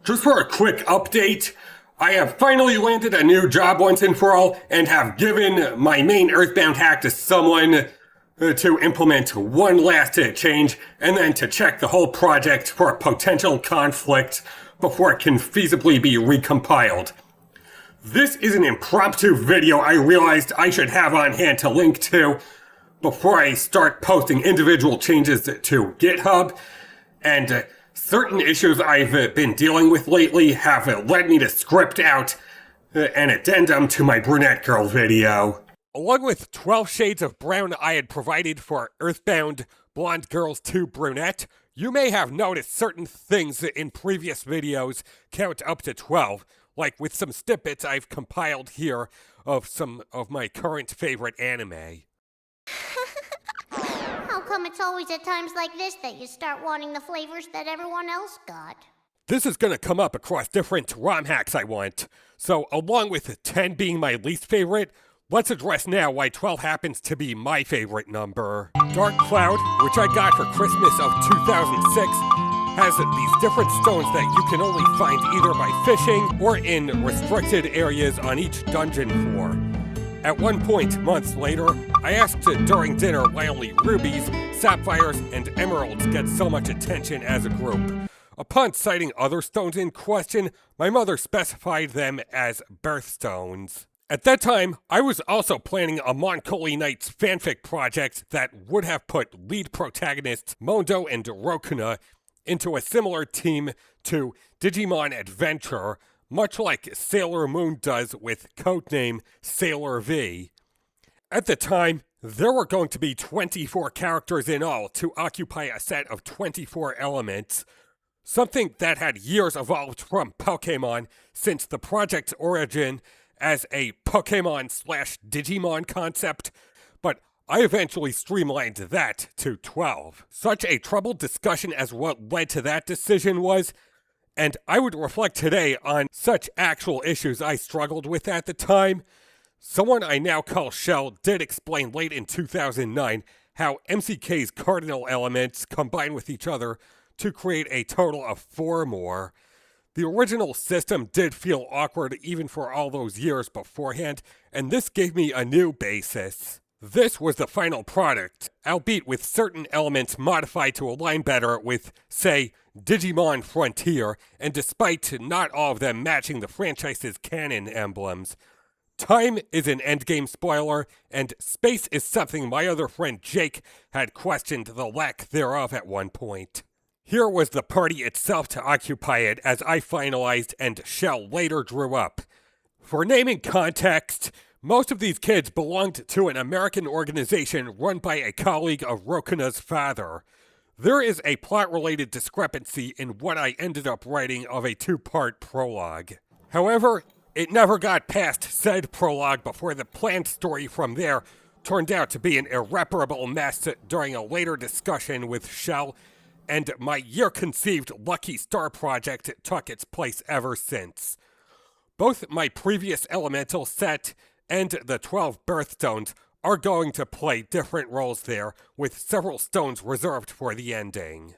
Just for a quick update, I have finally landed a new job once and for all, and have given my main Earthbound hack to someone to implement one last change, and then to check the whole project for a potential conflict before it can feasibly be recompiled. This is an impromptu video I realized I should have on hand to link to before I start posting individual changes to GitHub, and certain issues I've been dealing with lately have led me to script out an addendum to my brunette girl video. Along with 12 shades of brown I had provided for Earthbound Blonde Girls 2 Brunette, you may have noticed certain things in previous videos count up to 12, like with some snippets I've compiled here of some of my current favorite anime. How come it's always at times like this that you start wanting the flavors that everyone else got? This is gonna come up across different ROM hacks I want, so along with 10 being my least favorite, let's address now why 12 happens to be my favorite number. Dark Cloud, which I got for Christmas of 2006, has these different stones that you can only find either by fishing or in restricted areas on each dungeon floor. At one point, months later, I asked during dinner why only rubies, sapphires, and emeralds get so much attention as a group. Upon citing other stones in question, my mother specified them as birthstones. At that time, I was also planning a Moncoli Knights fanfic project that would have put lead protagonists Mondo and Rokuna into a similar team to Digimon Adventure, much like Sailor Moon does with codename Sailor V. At the time, there were going to be 24 characters in all to occupy a set of 24 elements, something that had years evolved from Pokémon since the project's origin as a Pokemon/Digimon concept, but I eventually streamlined that to 12. Such a troubled discussion as what led to that decision was, and I would reflect today on such actual issues I struggled with at the time. Someone I now call Shell did explain late in 2009 how MCK's cardinal elements combine with each other to create a total of 4 more. The original system did feel awkward even for all those years beforehand, and this gave me a new basis. This was the final product, albeit with certain elements modified to align better with, say, Digimon Frontier, and despite not all of them matching the franchise's canon emblems. Time is an endgame spoiler, and space is something my other friend Jake had questioned the lack thereof at one point. Here was the party itself to occupy it as I finalized and Shell later drew up. For naming context, most of these kids belonged to an American organization run by a colleague of Rokuna's father. There is a plot-related discrepancy in what I ended up writing of a 2-part prologue. However, it never got past said prologue before the planned story from there turned out to be an irreparable mess during a later discussion with Shell, and my year-conceived Lucky Star project took its place ever since. Both my previous elemental set and the 12 birthstones are going to play different roles there, with several stones reserved for the ending.